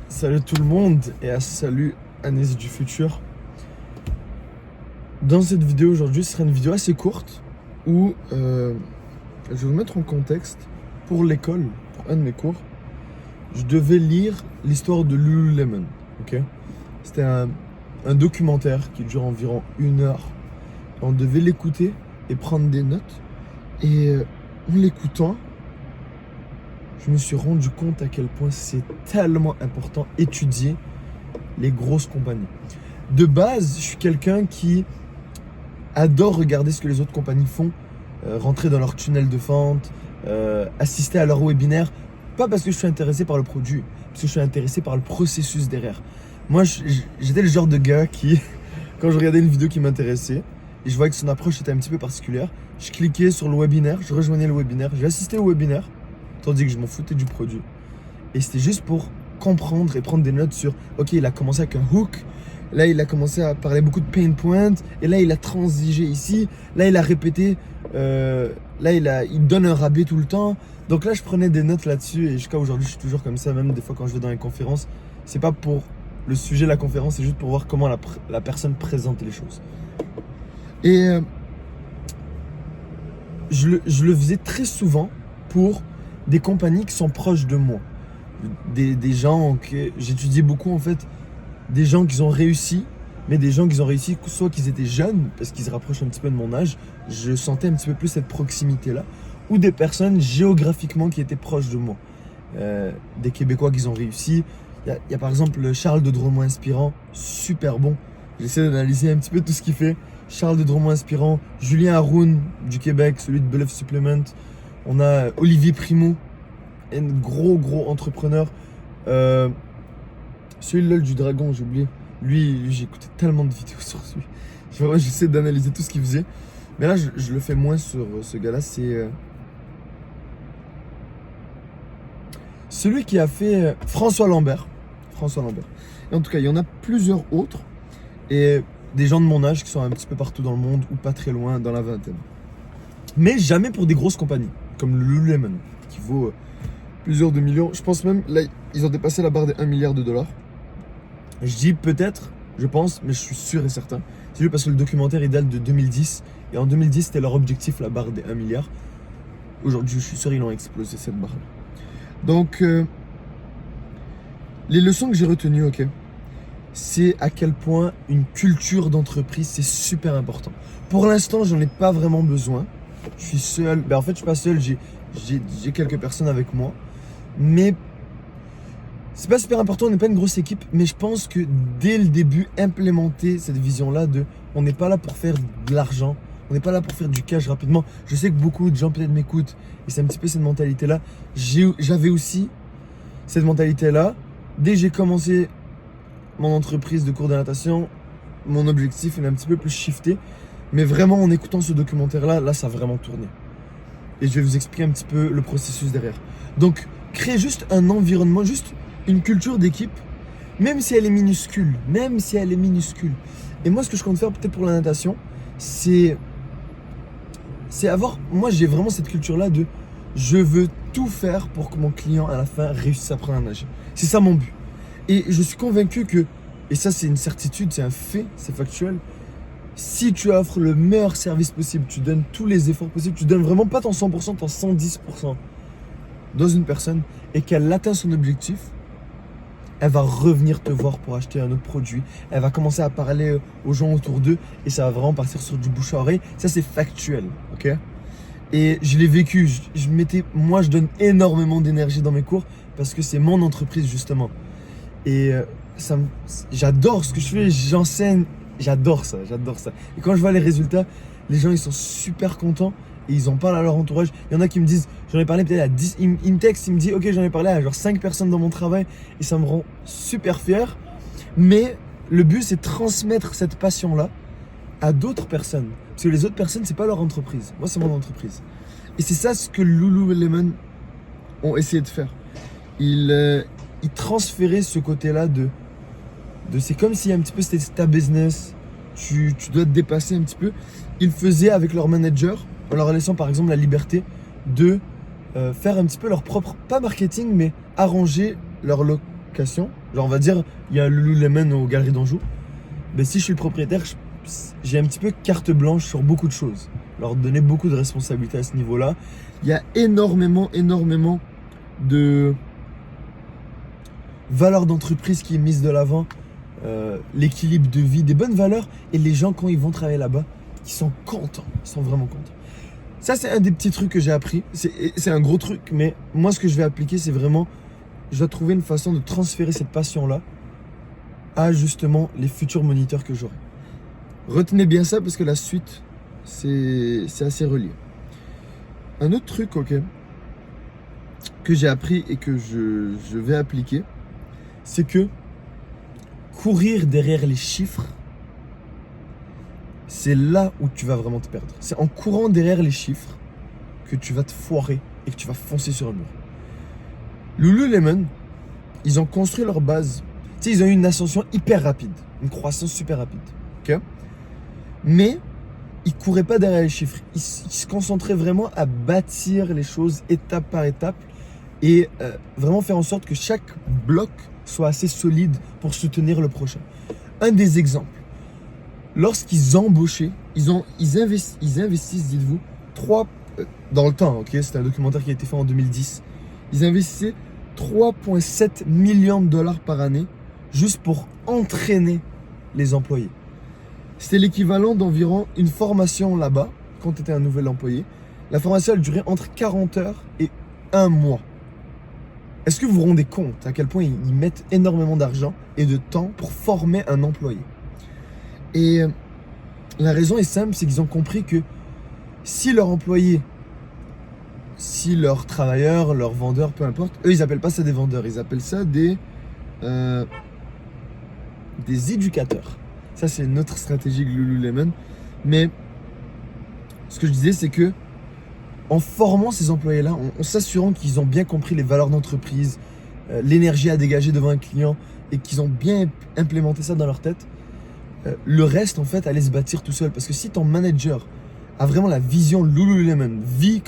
Salut tout le monde et salut Agnès du futur. Dans cette vidéo aujourd'hui, ce sera une vidéo assez courte où je vais vous mettre en contexte pour l'école, pour un de mes cours. Je devais lire l'histoire de Lululemon. Ok, c'était un documentaire qui dure environ 1 heure. On devait l'écouter et prendre des notes. Et en l'écoutant, je me suis rendu compte à quel point c'est tellement important étudier les grosses compagnies. De base, je suis quelqu'un qui adore regarder ce que les autres compagnies font, rentrer dans leur tunnel de fente, assister à leur webinaire, pas parce que je suis intéressé par le produit, parce que je suis intéressé par le processus derrière. Moi, j'étais le genre de gars qui, quand je regardais une vidéo qui m'intéressait, et je voyais que son approche était un petit peu particulière, je cliquais sur le webinaire, je rejoignais le webinaire, j'assistais au webinaire, tandis que je m'en foutais du produit. Et c'était juste pour comprendre et prendre des notes sur, ok, il a commencé avec un hook, là il a commencé à parler beaucoup de pain points, et là il a transigé ici, là il a répété, là il donne un rabais tout le temps. Donc là je prenais des notes là-dessus et jusqu'à aujourd'hui je suis toujours comme ça, même des fois quand je vais dans les conférences, c'est pas pour le sujet de la conférence, c'est juste pour voir comment la personne présente les choses. Et je le faisais très souvent pour des compagnies qui sont proches de moi. Des gens que j'étudiais beaucoup en fait, des gens qui ont réussi, mais des gens qui ont réussi soit qu'ils étaient jeunes, parce qu'ils se rapprochent un petit peu de mon âge, je sentais un petit peu plus cette proximité-là, ou des personnes géographiquement qui étaient proches de moi. Des Québécois qui ont réussi. Il y a par exemple Charles de Dromont-Inspirant, super bon. J'essaie d'analyser un petit peu tout ce qu'il fait. Charles de Dromont-Inspirant, Julien Haroun du Québec, celui de Bluff Supplement. On a Olivier Primo, un gros entrepreneur. Celui-là du Dragon, j'ai oublié. Lui j'ai écouté tellement de vidéos sur lui. J'essaie d'analyser tout ce qu'il faisait. Mais là, je le fais moins sur ce gars-là. C'est celui qui a fait François Lambert. Et en tout cas, il y en a plusieurs autres. Et des gens de mon âge qui sont un petit peu partout dans le monde ou pas très loin, dans la vingtaine. Mais jamais pour des grosses compagnies, comme Lululemon, qui vaut plusieurs de millions. Je pense même, là, ils ont dépassé la barre des 1 milliard de dollars. Je dis peut-être, je pense, mais je suis sûr et certain. C'est juste parce que le documentaire, il date de 2010. Et en 2010, c'était leur objectif, la barre des 1 milliard. Aujourd'hui, je suis sûr, ils l'ont explosé, cette barre-là. Donc, les leçons que j'ai retenues, ok, c'est à quel point une culture d'entreprise, c'est super important. Pour l'instant, j'en ai pas vraiment besoin. Je suis seul. En fait, je suis pas seul. J'ai quelques personnes avec moi. Mais c'est pas super important. On n'est pas une grosse équipe. Mais je pense que dès le début, implémenter cette vision-là de on n'est pas là pour faire de l'argent. On n'est pas là pour faire du cash rapidement. Je sais que beaucoup de gens peut-être m'écoutent. Et c'est un petit peu cette mentalité-là. J'avais aussi cette mentalité-là. Dès que j'ai commencé mon entreprise de cours de natation, mon objectif il est un petit peu plus shifté. Mais vraiment en écoutant ce documentaire-là, là ça a vraiment tourné. Et je vais vous expliquer un petit peu le processus derrière. Donc, créer juste un environnement, juste une culture d'équipe, même si elle est minuscule. Et moi ce que je compte faire peut-être pour la natation, c'est avoir... Moi j'ai vraiment cette culture-là de je veux tout faire pour que mon client à la fin réussisse à apprendre à nager. C'est ça mon but. Et je suis convaincu que, et ça c'est une certitude, c'est un fait, c'est factuel, si tu offres le meilleur service possible, tu donnes tous les efforts possibles, tu donnes vraiment pas ton 100%, ton 110% dans une personne et qu'elle atteint son objectif, elle va revenir te voir pour acheter un autre produit, elle va commencer à parler aux gens autour d'eux et ça va vraiment partir sur du bouche à oreille. Ça c'est factuel, ok? Et je l'ai vécu, moi je donne énormément d'énergie dans mes cours parce que c'est mon entreprise justement. Et j'adore ce que je fais, j'enseigne, j'adore ça. Et quand je vois les résultats, les gens ils sont super contents et ils en parlent à leur entourage. Il y en a qui me disent, j'en ai parlé peut-être à 10, ils me textent, ils me disent ok j'en ai parlé à genre 5 personnes dans mon travail et ça me rend super fier. Mais le but c'est de transmettre cette passion-là à d'autres personnes. Parce que les autres personnes c'est pas leur entreprise, moi c'est mon entreprise. Et c'est ça ce que Lululemon ont essayé de faire. Ils transféraient ce côté-là de c'est comme si un petit peu c'était ta business, tu dois te dépasser un petit peu. Ils faisaient avec leur manager, en leur laissant par exemple la liberté de faire un petit peu leur propre, pas marketing, mais arranger leur location, genre on va dire, il y a un Lululemon aux Galeries d'Anjou, mais si je suis le propriétaire, j'ai un petit peu carte blanche sur beaucoup de choses. Leur donner beaucoup de responsabilités à ce niveau-là. Il y a énormément de valeurs d'entreprise qui est mise de l'avant, l'équilibre de vie, des bonnes valeurs, et les gens quand ils vont travailler là-bas, ils sont contents, ils sont vraiment contents. Ça c'est un des petits trucs que j'ai appris, c'est un gros truc, mais moi ce que je vais appliquer c'est vraiment, je dois trouver une façon de transférer cette passion-là à justement les futurs moniteurs que j'aurai. Retenez bien ça parce que la suite c'est assez relié. Un autre truc, ok, que j'ai appris et que je vais appliquer, c'est que courir derrière les chiffres, c'est là où tu vas vraiment te perdre. C'est en courant derrière les chiffres que tu vas te foirer et que tu vas foncer sur un mur. Lululemon, ils ont construit leur base. Tu sais, ils ont eu une ascension hyper rapide, une croissance super rapide. Ok ? Mais ils ne couraient pas derrière les chiffres. Ils se concentraient vraiment à bâtir les choses étape par étape et vraiment faire en sorte que chaque bloc soit assez solide pour soutenir le prochain. Un des exemples, lorsqu'ils embauchaient, ils investissent, dites-vous, dans le temps, ok, c'est un documentaire qui a été fait en 2010, ils investissaient 3,7 millions de dollars par année juste pour entraîner les employés. C'était l'équivalent d'environ une formation là-bas, quand tu étais un nouvel employé. La formation, elle durait entre 40 heures et 1 mois. Est-ce que vous vous rendez compte à quel point ils mettent énormément d'argent et de temps pour former un employé? Et la raison est simple, c'est qu'ils ont compris que si leur employé, si leurs travailleurs, leurs vendeurs, peu importe, eux ils appellent pas ça des vendeurs, ils appellent ça des éducateurs. Ça c'est une autre stratégie de Lululemon. Mais ce que je disais, c'est que en formant ces employés-là, en s'assurant qu'ils ont bien compris les valeurs d'entreprise, l'énergie à dégager devant un client et qu'ils ont bien implémenté ça dans leur tête, le reste en fait allait se bâtir tout seul. Parce que si ton manager a vraiment la vision Lululemon, vit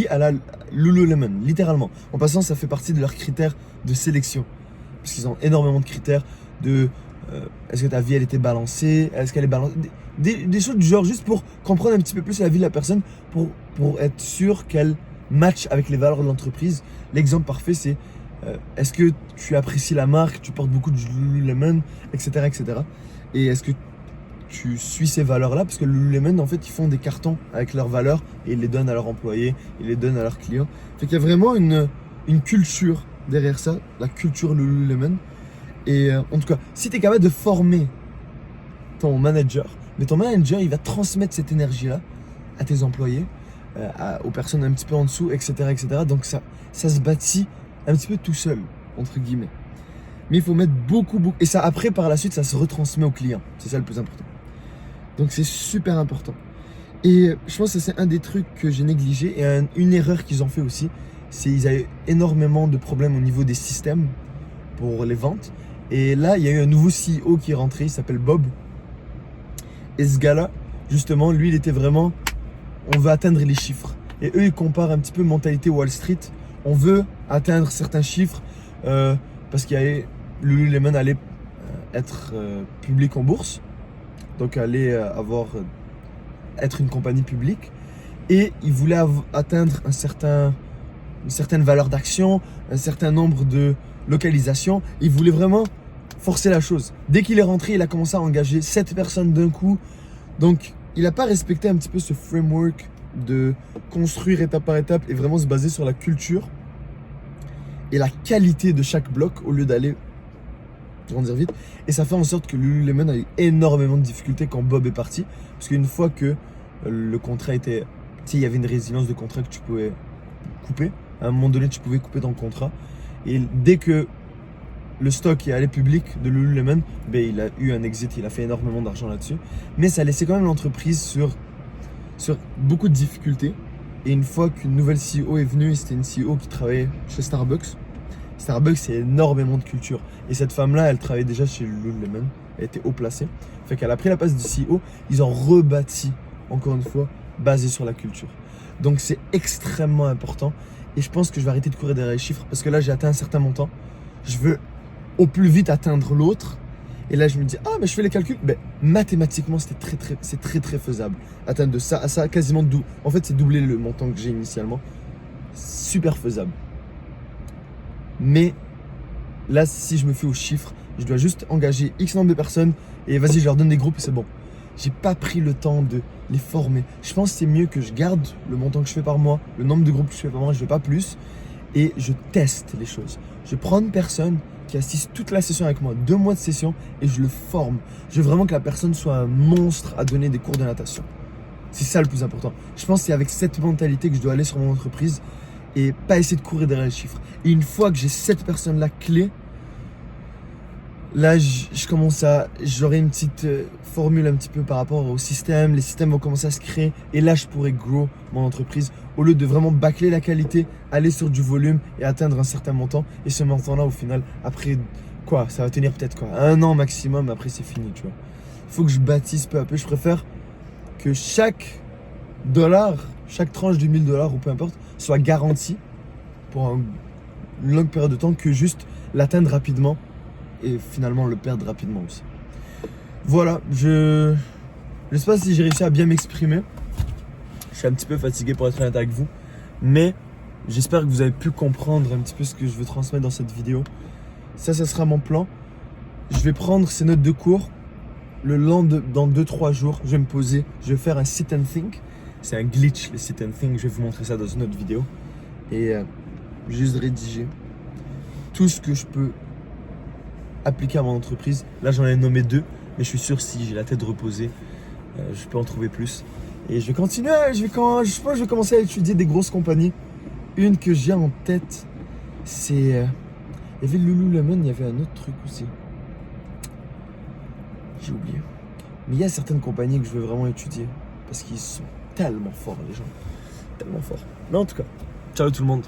à la Lululemon, littéralement. En passant, ça fait partie de leurs critères de sélection. Parce qu'ils ont énormément de critères de est-ce que ta vie elle était balancée, est-ce qu'elle est balancée, des choses du genre juste pour comprendre un petit peu plus la vie de la personne, pour être sûr qu'elle match avec les valeurs de l'entreprise. L'exemple parfait c'est est-ce que tu apprécies la marque, tu portes beaucoup de Lululemon, etc. Et est-ce que tu suis ces valeurs-là? Parce que Lululemon, en fait, ils font des cartons avec leurs valeurs et ils les donnent à leurs employés, ils les donnent à leurs clients. Fait qu'il y a vraiment une culture derrière ça, la culture Lululemon. Et en tout cas, si tu es capable de former ton manager, mais ton manager, il va transmettre cette énergie-là à tes employés, aux personnes un petit peu en dessous, etc. Donc ça se bâtit un petit peu tout seul, entre guillemets. Mais il faut mettre beaucoup. Et ça, après, par la suite, ça se retransmet aux clients. C'est ça le plus important. Donc c'est super important. Et je pense que c'est un des trucs que j'ai négligé. Et une erreur qu'ils ont fait aussi, c'est qu'ils avaient énormément de problèmes au niveau des systèmes pour les ventes. Et là, il y a eu un nouveau CEO qui est rentré, il s'appelle Bob. Et ce gars-là, justement, lui, il était vraiment, on veut atteindre les chiffres. Et eux, ils comparent un petit peu mentalité Wall Street. On veut atteindre certains chiffres parce qu'il y avait Lululemon allait être public en bourse. Donc allait être une compagnie publique. Et ils voulaient atteindre une certaine valeur d'action, un certain nombre de localisations. Ils voulaient vraiment forcer la chose. Dès qu'il est rentré, il a commencé à engager 7 personnes d'un coup. Donc, il n'a pas respecté un petit peu ce framework de construire étape par étape et vraiment se baser sur la culture et la qualité de chaque bloc au lieu d'aller grandir vite. Et ça fait en sorte que Lululemon a eu énormément de difficultés quand Bob est parti. Parce qu'une fois que le contrat était... Tu sais, il y avait une résilience de contrat que tu pouvais couper. À un moment donné, tu pouvais couper ton contrat. Et dès que le stock est allé public de Lululemon, ben, il a eu un exit, il a fait énormément d'argent là-dessus. Mais ça laissait quand même l'entreprise sur beaucoup de difficultés. Et une fois qu'une nouvelle CEO est venue, et c'était une CEO qui travaillait chez Starbucks. Starbucks, c'est énormément de culture. Et cette femme-là, elle travaillait déjà chez Lululemon. Elle était haut placée. Fait qu'elle a pris la place du CEO. Ils ont rebâti, encore une fois, basé sur la culture. Donc c'est extrêmement important. Et je pense que je vais arrêter de courir derrière les chiffres parce que là, j'ai atteint un certain montant. je veux au plus vite atteindre l'autre. Et là, je me dis, ah, mais je fais les calculs. Ben, mathématiquement, c'est très faisable. Atteindre de ça à ça, quasiment double. En fait, c'est doubler le montant que j'ai initialement. Super faisable. Mais là, si je me fie aux chiffres, je dois juste engager X nombre de personnes et vas-y, je leur donne des groupes et c'est bon. J'ai pas pris le temps de les former. Je pense que c'est mieux que je garde le montant que je fais par mois, le nombre de groupes que je fais par mois, je ne veux pas plus. Et je teste les choses. Je prends une personne qui assiste toute la session avec moi, 2 mois de session, et je le forme. Je veux vraiment que la personne soit un monstre à donner des cours de natation. C'est ça le plus important. Je pense que c'est avec cette mentalité que je dois aller sur mon entreprise et pas essayer de courir derrière les chiffres. Et une fois que j'ai cette personne-là clé, là, j'aurai une petite formule un petit peu par rapport au système. Les systèmes vont commencer à se créer et là, je pourrai grow mon entreprise au lieu de vraiment bâcler la qualité, aller sur du volume et atteindre un certain montant. Et ce montant-là, au final, après quoi, ça va tenir peut-être quoi, 1 an maximum. Après, c'est fini, tu vois. Il faut que je bâtisse peu à peu. Je préfère que chaque dollar, chaque tranche de 1000 $ ou peu importe, soit garantie pour une longue période de temps que juste l'atteindre rapidement. Et finalement le perdre rapidement aussi. Voilà, je sais pas si j'ai réussi à bien m'exprimer. Je suis un petit peu fatigué pour être honnête avec vous. Mais j'espère que vous avez pu comprendre un petit peu ce que je veux transmettre dans cette vidéo. Ça sera mon plan. Je vais prendre ces notes de cours. Dans 2-3 jours, je vais me poser. Je vais faire un sit and think. C'est un glitch, le sit and think. Je vais vous montrer ça dans une autre vidéo. Et juste rédiger tout ce que je peux appliquer à mon entreprise. Là, j'en ai nommé 2, mais je suis sûr si j'ai la tête reposée, je peux en trouver plus. Et je vais continuer. Je pense que je vais commencer à étudier des grosses compagnies. Une que j'ai en tête, c'est il y avait Lululemon, il y avait un autre truc aussi. J'ai oublié. Mais il y a certaines compagnies que je veux vraiment étudier parce qu'ils sont tellement forts, les gens, tellement forts. Mais en tout cas, ciao tout le monde.